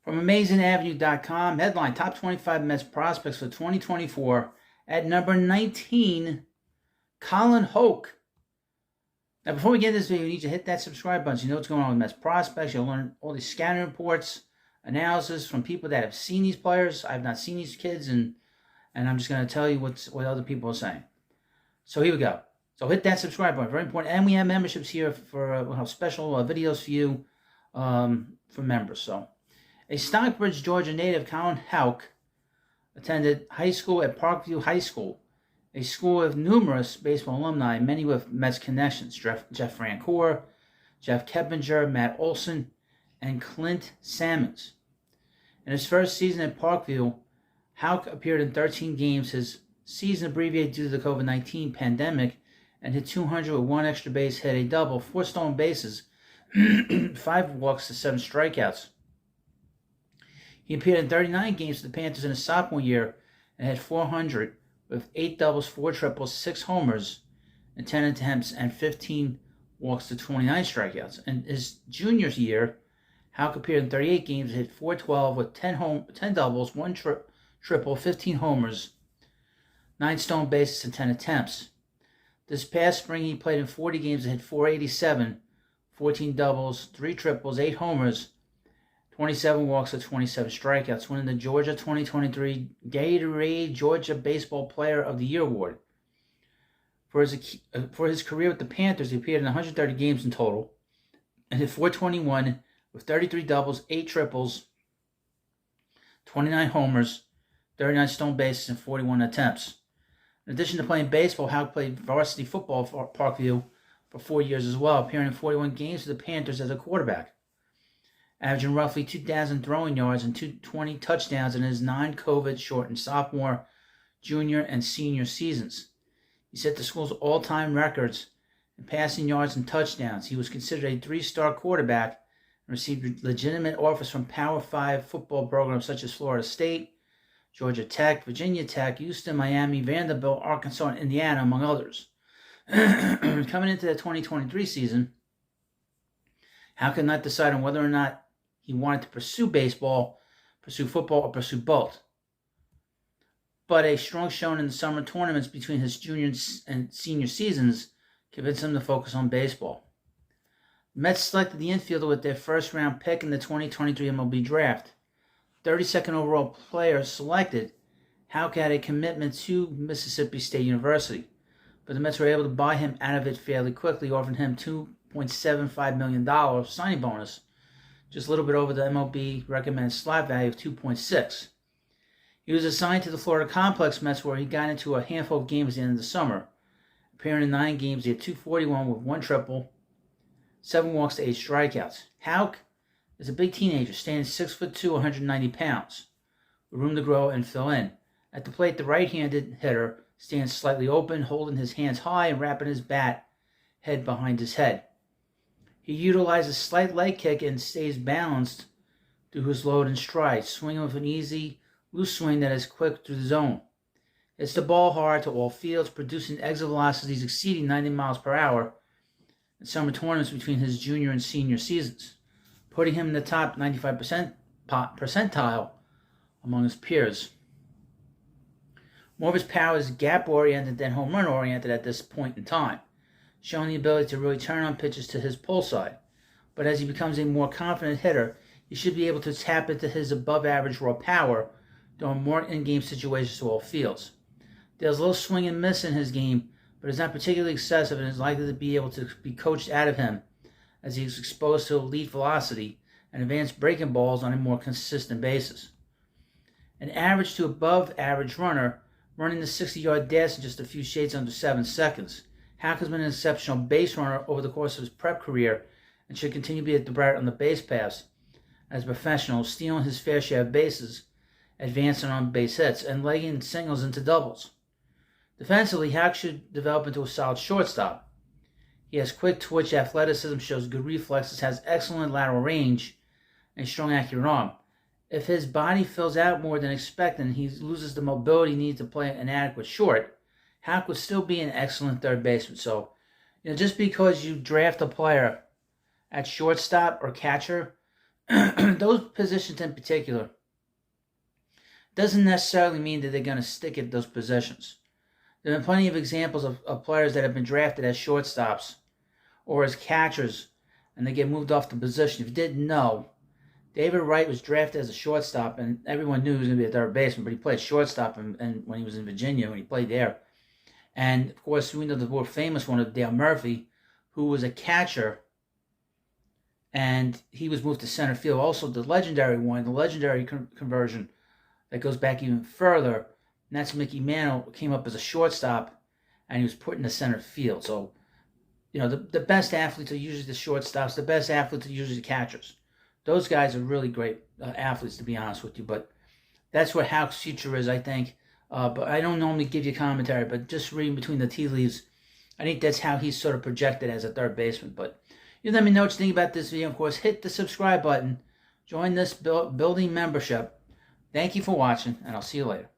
From AmazingAvenue.com, headline, Top 25 Mets Prospects for 2024. At number 19, Colin Houck. Now, before we get into this video, you need to hit that subscribe button so you know what's going on with Mets Prospects. You'll learn all these scouting reports, analysis from people that have seen these players. I've not seen these kids, and I'm just going to tell you what other people are saying. So here we go. So hit that subscribe button, very important. And we have memberships here for we'll have special videos for you for members. So, a Stockbridge, Georgia native, Colin Houck, attended high school at Parkview High School, a school of numerous baseball alumni, many with Mets connections. Jeff Francoeur, Jeff Keppinger, Matt Olson, and Clint Salmons. In his first season at Parkview, Houck appeared in 13 games. His season abbreviated due to the COVID-19 pandemic, and hit 200 with one extra base hit, a double, 4 stolen bases, 5 walks to 7 strikeouts. He appeared in 39 games for the Panthers in his sophomore year and had 400 with 8 doubles, 4 triples, 6 homers, and 10 attempts, and 15 walks to 29 strikeouts. In his junior year, Houck appeared in 38 games and hit 412 with 10 doubles, 1 triple, 15 homers, 9 stolen bases, and 10 attempts. This past spring, he played in 40 games and hit 487, 14 doubles, 3 triples, 8 homers, 27 walks to 27 strikeouts, winning the Georgia 2023 Gatorade Georgia Baseball Player of the Year award. For his career with the Panthers, he appeared in 130 games in total and hit 421 with 33 doubles, 8 triples, 29 homers, 39 stolen bases, and 41 attempts. In addition to playing baseball, Houck played varsity football for Parkview for 4 years as well, appearing in 41 games for the Panthers as a quarterback, averaging roughly 2,000 throwing yards and 220 touchdowns in his non-COVID shortened sophomore, junior, and senior seasons. He set the school's all-time records in passing yards and touchdowns. He was considered a 3-star quarterback and received legitimate offers from Power 5 football programs such as Florida State, Georgia Tech, Virginia Tech, Houston, Miami, Vanderbilt, Arkansas, and Indiana, among others. Coming into the 2023 season, Houck could not decide on whether or not he wanted to pursue baseball, pursue football, or pursue both. But a strong showing in the summer tournaments between his junior and senior seasons convinced him to focus on baseball. The Mets selected the infielder with their first-round pick in the 2023 MLB Draft. 32nd overall player selected, Houck had a commitment to Mississippi State University, but the Mets were able to buy him out of it fairly quickly, offering him $2.75 million signing bonus, just a little bit over the MLB recommended slot value of $2.6. He was assigned to the Florida Complex Mets, where he got into a handful of games at the end of the summer. Appearing in 9 games, he had 241 with 1 triple, 7 walks to 8 strikeouts. Houck is a big teenager, standing 6'2", 190 pounds, with room to grow and fill in. At the plate, the right-handed hitter stands slightly open, holding his hands high and wrapping his bat head behind his head. He utilizes a slight leg kick and stays balanced through his load and stride, swinging with an easy, loose swing that is quick through the zone. Hits the ball hard to all fields, producing exit velocities exceeding 90 miles per hour in summer tournaments between his junior and senior seasons, putting him in the top 95% percentile among his peers. More of his power is gap-oriented than home run-oriented at this point in time, showing the ability to really turn on pitches to his pull side. But as he becomes a more confident hitter, he should be able to tap into his above-average raw power during more in-game situations to all fields. There's a little swing and miss in his game, but it's not particularly excessive and is likely to be able to be coached out of him as he is exposed to elite velocity and advanced breaking balls on a more consistent basis. An average to above-average runner, running the 60-yard dash in just a few shades under 7 seconds. Houck has been an exceptional base runner over the course of his prep career and should continue to be at the threat on the base paths as a professional, stealing his fair share of bases, advancing on base hits, and legging singles into doubles. Defensively, Houck should develop into a solid shortstop. He has quick twitch athleticism, shows good reflexes, has excellent lateral range, and a strong accurate arm. If his body fills out more than expected and he loses the mobility needed to play an adequate short, Houck would still be an excellent third baseman. So, just because you draft a player at shortstop or catcher those positions in particular doesn't necessarily mean that they're going to stick at those positions. There have been plenty of examples of players that have been drafted as shortstops or as catchers, and they get moved off the position. If you didn't know, David Wright was drafted as a shortstop, and everyone knew he was going to be a third baseman, but he played shortstop and when he was in Virginia, when he played there. And, of course, we know the more famous one of Dale Murphy, who was a catcher, and he was moved to center field. Also, the legendary one, the legendary conversion that goes back even further, and that's Mickey Mantle came up as a shortstop, and he was put in the center field. So, you know, the best athletes are usually the shortstops. The best athletes are usually the catchers. Those guys are really great athletes, to be honest with you. But that's what Houck's future is, I think. But I don't normally give you commentary, but just reading between the tea leaves, I think that's how he's sort of projected as a third baseman. But you let me know what you think about this video. Of course, hit the subscribe button. Join this building membership. Thank you for watching, and I'll see you later.